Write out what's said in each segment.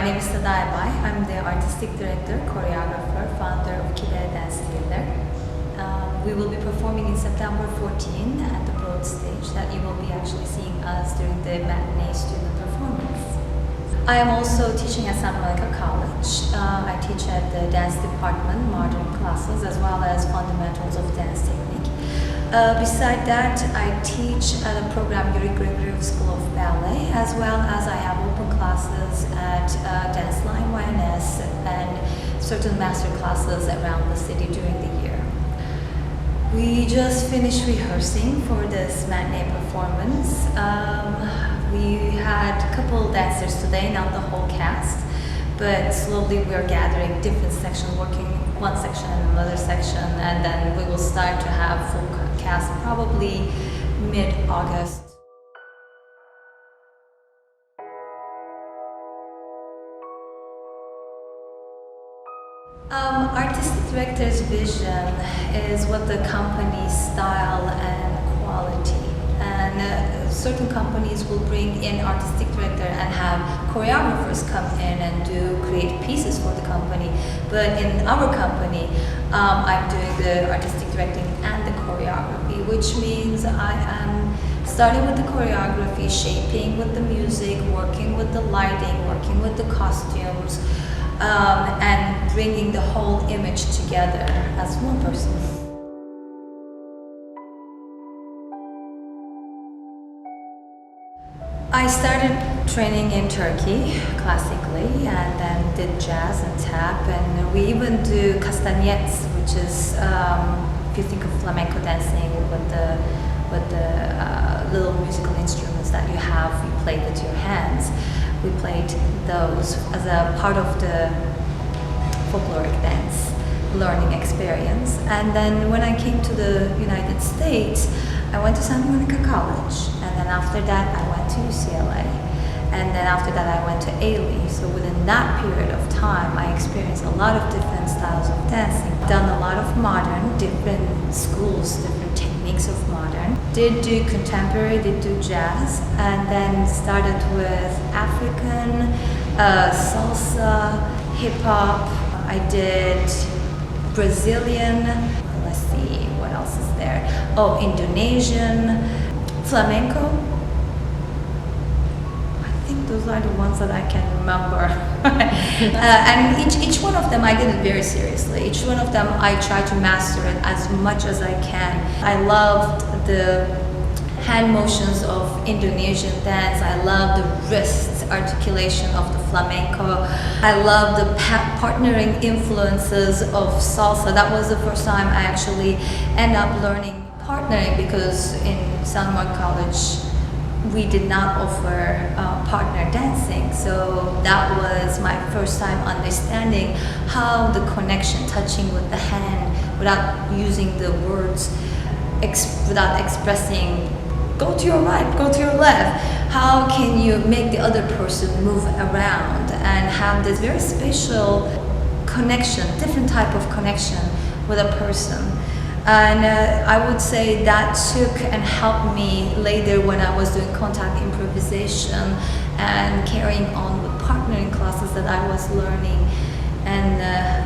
My name is Seda Aybay. I'm the artistic director, choreographer, founder of Kybele Dance Theater. We will be performing in September 14 at the Broad Stage that you will be actually seeing us during the matinee student performance. I am also teaching at Santa Monica College. I teach at the dance department, modern classes, as well as fundamentals of dance technique. Beside that, I teach at a program, Yuri Gregoriev School of Ballet, as well as I have open classes at DanceLine, YNS, and certain master classes around the city during the year. We just finished rehearsing for this matinee performance. We had a couple dancers today, not the whole cast, but slowly we're gathering different sections, working one section and another section, and then we will start to have full cast probably mid-August. Artistic director's vision is what the company's style and quality. And certain companies will bring in artistic director and have choreographers come in and create pieces for the company. But in our company, I'm doing the artistic directing and the choreography, which means I am starting with the choreography, shaping with the music, working with the lighting, working with the costumes, and bringing the whole image together as one person. I started training in Turkey classically, and then did jazz and tap, and we even do castanets, which is if you think of flamenco dancing with the little musical instruments that you have, you play with your hands. We played those as a part of the folkloric dance learning experience. And then when I came to the United States, I went to Santa Monica College, and then after that I went to UCLA, and then after that I went to ALE. So within that period of time, I experienced a lot of different styles of dancing. Done a lot of modern, different schools, different techniques of modern. Did do contemporary, did do jazz, and then started with African, salsa, hip hop. I did Brazilian, let's see, what else is there? Oh, Indonesian, flamenco. I think those are the ones that I can remember. And each one of them I did it very seriously. Each one of them I try to master it as much as I can. I loved the hand motions of Indonesian dance. I love the wrist articulation of the flamenco. I love the partnering influences of salsa. That was the first time I actually ended up learning partnering, because in Santa Monica College we did not offer partner dancing. So that was my first time understanding how the connection, touching with the hand without using the words, without expressing go to your right, go to your left. How can you make the other person move around and have this very spatial connection, different type of connection with a person? And I would say that took and helped me later when I was doing contact improvisation and carrying on with partnering classes that I was learning. And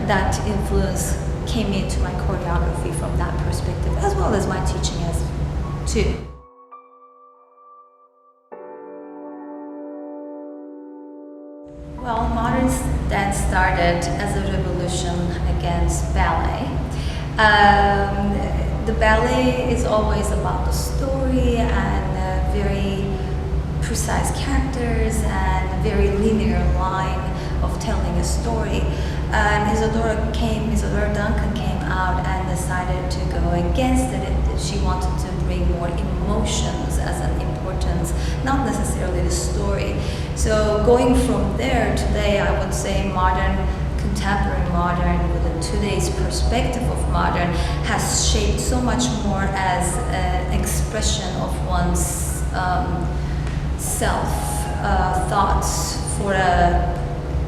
that influence came into my choreography from that perspective, as well as my teaching as too. Well, modern dance started as a revolution against ballet. The ballet is always about the story and very precise characters and a very linear line of telling a story. And Isadora Duncan came out and decided to go against it. She wanted to bring more emotions as an importance, not necessarily the story. So going from there, today I would say modern, contemporary modern, with today's perspective of modern, has shaped so much more as an expression of one's self, thoughts for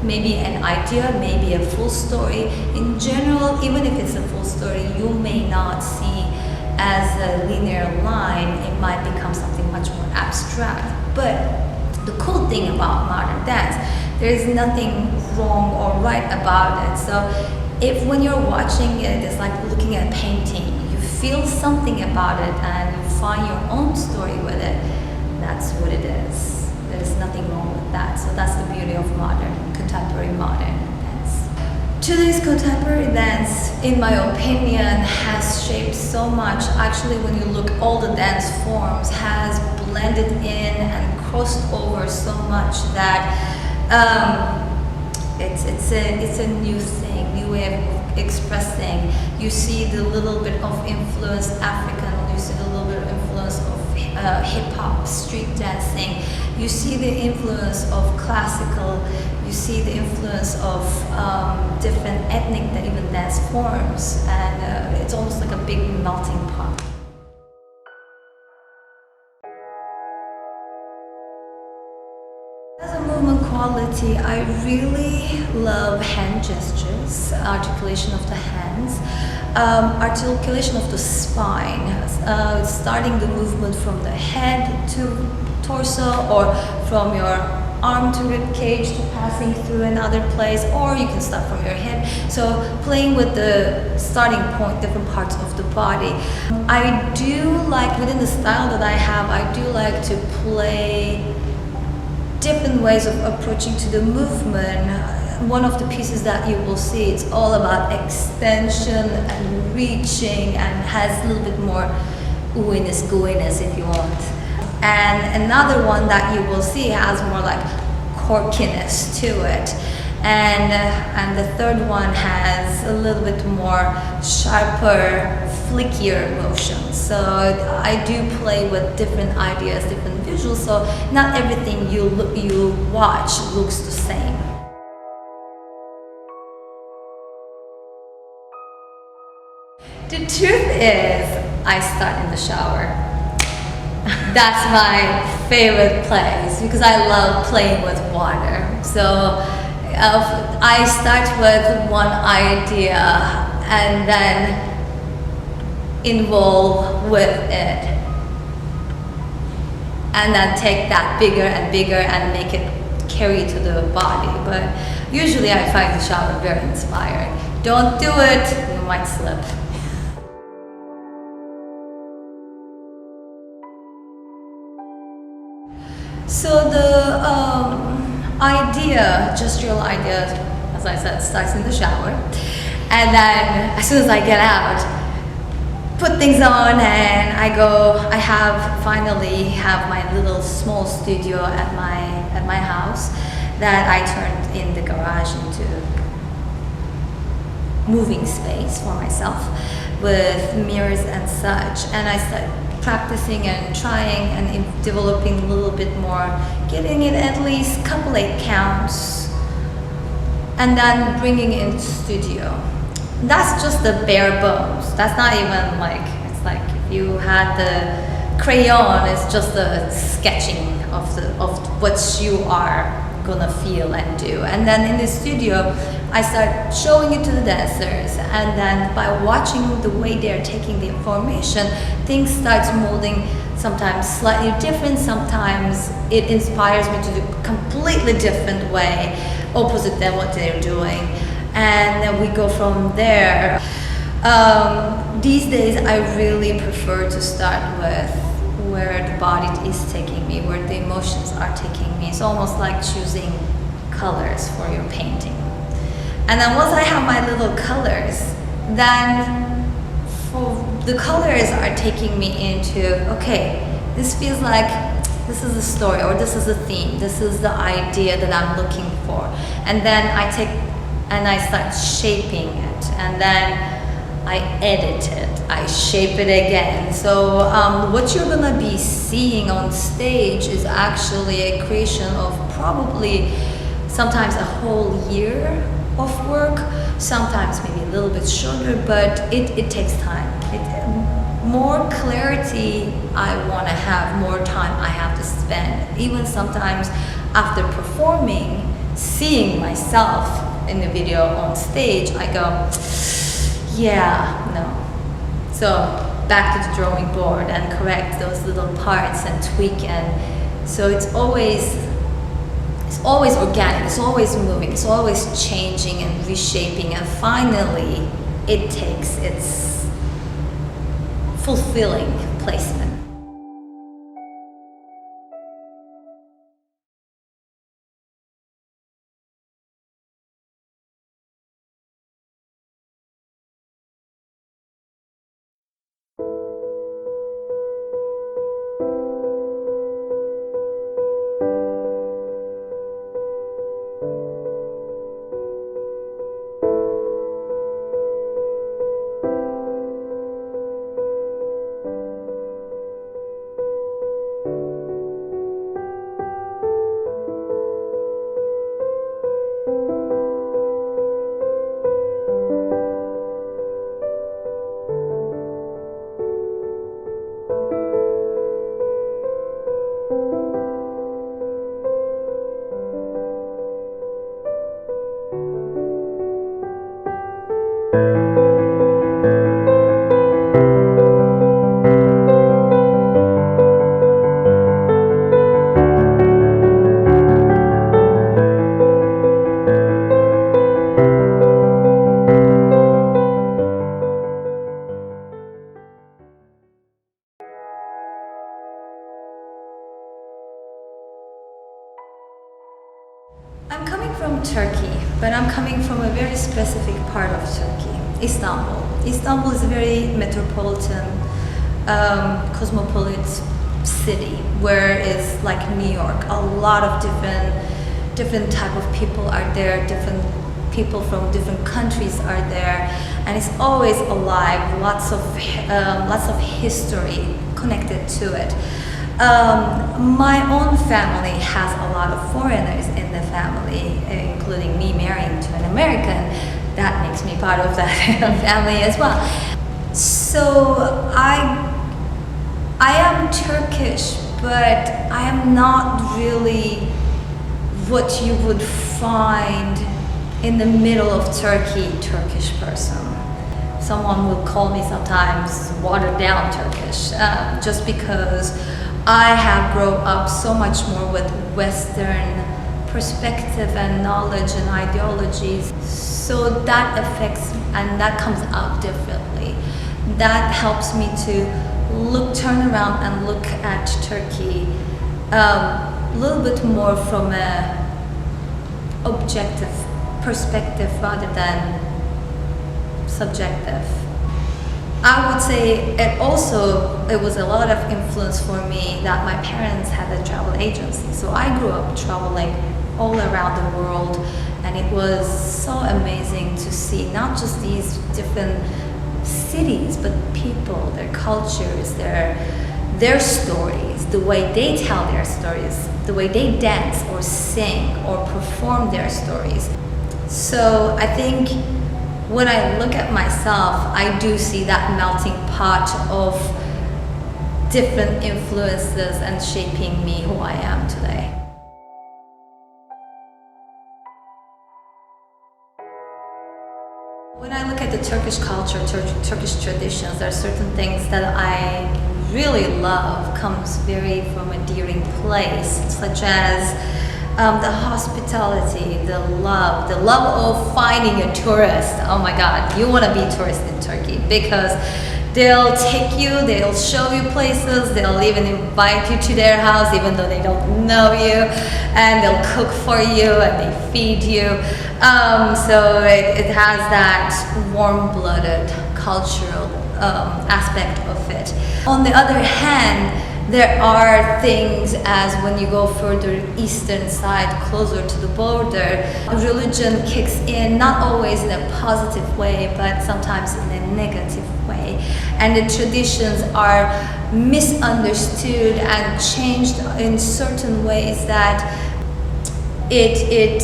maybe an idea, maybe a full story. In general, even if it's a full story, you may not see as a linear line. It might become something much more abstract. But the cool thing about modern dance There's nothing wrong or right about it. So if when you're watching it, it's like looking at a painting, you feel something about it and you find your own story with it, that's what it is. There's nothing wrong with that. So that's the beauty of contemporary modern dance. Today's contemporary dance, in my opinion, has shaped so much. Actually, when you look, all the dance forms has blended in and crossed over so much that it's a new thing, new way of expressing. You see the little bit of influence African, you see the little bit of influence of hip-hop, street dancing, you see the influence of classical, you see the influence of different ethnic and even dance forms, and it's almost like a big melting pot. As a movement quality, I really love hand gestures, articulation of the hands, articulation of the spine, starting the movement from the head to torso, or from your arm to rib cage to passing through another place, or you can start from your head. So playing with the starting point, different parts of the body. I do like, within the style that I have, I do like to play different ways of approaching to the movement. One of the pieces that you will see, it's all about extension and reaching, and has a little bit more ooiness, gooiness if you want. And another one that you will see has more like corkiness to it. And the third one has a little bit more sharper, flickier motions. So I do play with different ideas, different visuals, so not everything you watch looks the same. The truth is, I start in the shower. That's my favorite place because I love playing with water. So I start with one idea and then involve with it, and then take that bigger and bigger and make it carry to the body. But usually I find the shower very inspiring. Don't do it, you might slip. So the idea, gestural idea, as I said, starts in the shower, and then as soon as I get out, put things on, and I finally have my little small studio at my house that I turned in the garage into moving space for myself with mirrors and such, and I started practicing and trying and developing a little bit more, getting it at least couple 8 counts, and then bringing it into studio. That's just the bare bones. That's not even like, it's like if you had the crayon, it's just the sketching of what you are gonna feel and do. And then in the studio, I start showing it to the dancers, and then by watching the way they're taking the information, things start molding, sometimes slightly different, sometimes it inspires me to do a completely different way, opposite than what they're doing. And then we go from there. These days I really prefer to start with where the body is taking me, where the emotions are taking me. It's almost like choosing colors for your painting. And then once I have my little colors, then the colors are taking me into, okay, this feels like this is a story, or this is a theme, this is the idea that I'm looking for. And then I take and I start shaping it, and then I edit it, I shape it again. So what you're gonna be seeing on stage is actually a creation of probably sometimes a whole year of work, sometimes maybe a little bit shorter, but it takes time. More clarity I want to have, more time I have to spend. Even sometimes after performing, seeing myself in the video on stage, I go, yeah, no. So back to the drawing board and correct those little parts and tweak. And so it's always it's always organic, it's always moving, it's always changing and reshaping, and finally it takes its fulfilling placement. I'm coming from Turkey, but I'm coming from a very specific part of Turkey, Istanbul. Istanbul is a very metropolitan, cosmopolitan city, where it's like New York. A lot of different type of people are there, different people from different countries are there, and it's always alive. Lots of history connected to it. My own family has a lot of foreigners in the family, including me marrying to an American. That makes me part of that family as well. So I am Turkish, but I am not really what you would find in the middle of Turkey, Turkish person. Someone will call me sometimes watered down Turkish, just because I have grown up so much more with Western perspective and knowledge and ideologies. So that affects and that comes out differently. That helps me to turn around and look at Turkey a little bit more from a objective perspective rather than subjective. I would say it was a lot of influence for me that my parents had a travel agency. So I grew up traveling all around the world, and it was so amazing to see not just these different cities, but people, their cultures, their stories, the way they tell their stories, the way they dance or sing or perform their stories. So I think when I look at myself, I do see that melting pot of different influences and shaping me who I am today. When I look at the Turkish culture, Turkish traditions, there are certain things that I really love, comes very from a endearing place, such as the hospitality, the love of finding a tourist. Oh my God, you want to be a tourist in Turkey because they'll take you, they'll show you places, they'll even invite you to their house even though they don't know you, and they'll cook for you and they feed you. So it has that warm-blooded cultural aspect of it. On the other hand, there are things as when you go further eastern side, closer to the border, religion kicks in, not always in a positive way, but sometimes in a negative way. And the traditions are misunderstood and changed in certain ways that it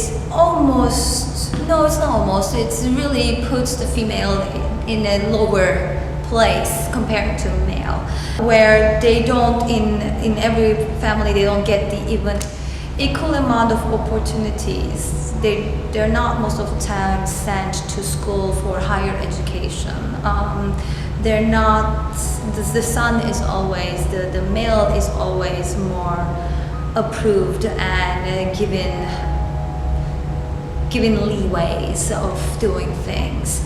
really puts the female in a lower place compared to male, where they don't, in every family, they don't get the even equal amount of opportunities. They're not most of the time sent to school for higher education. They're not, the son is always, the male is always more approved and given leeways of doing things.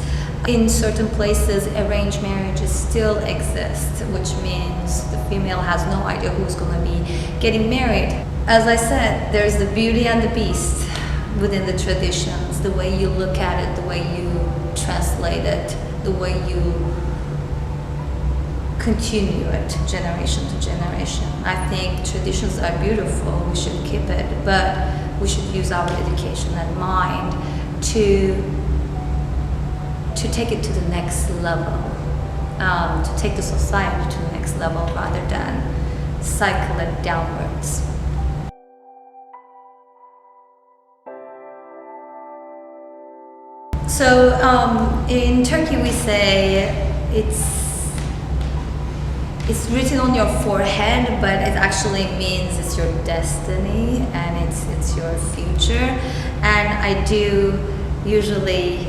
In certain places, arranged marriages still exist, which means the female has no idea who's going to be getting married. As I said, there's the beauty and the beast within the traditions, the way you look at it, the way you translate it, the way you continue it generation to generation. I think traditions are beautiful, we should keep it, but we should use our education and mind to take it to the next level, to take the society to the next level rather than cycle it downwards. So in Turkey we say it's written on your forehead, but it actually means it's your destiny and it's your future. And I do usually,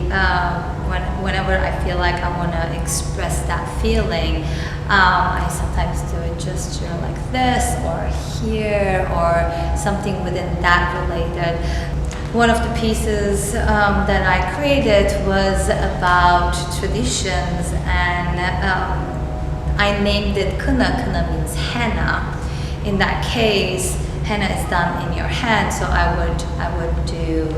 whenever I feel like I want to express that feeling, I sometimes do a gesture like this or here or something within that related. One of the pieces that I created was about traditions, and I named it Kına. Kına means henna. In that case, henna is done in your hand, so I would do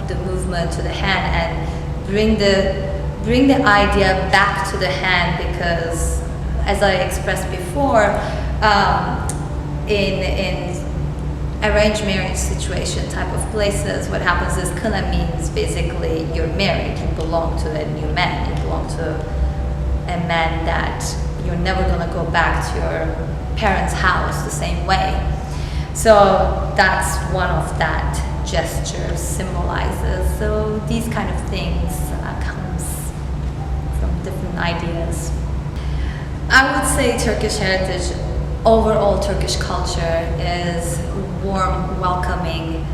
the movement to the hand and bring the idea back to the hand, because as I expressed before, in arranged marriage situation type of places, what happens is Kına means basically you're married, you belong to a new man, you belong to a man that you're never gonna go back to your parents' house the same way. So that's one of that gesture symbolizes. So these kind of things comes from different ideas. I would say Turkish heritage, overall Turkish culture is warm, welcoming,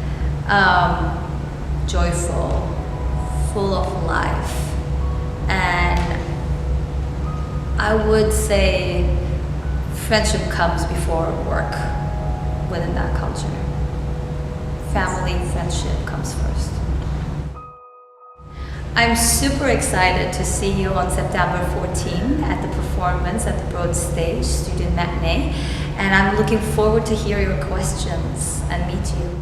joyful, full of life, and I would say friendship comes before work within that culture. Family, friendship comes first. I'm super excited to see you on September 14 at the performance at the Broad Stage Student Matinee, and I'm looking forward to hear your questions and meet you.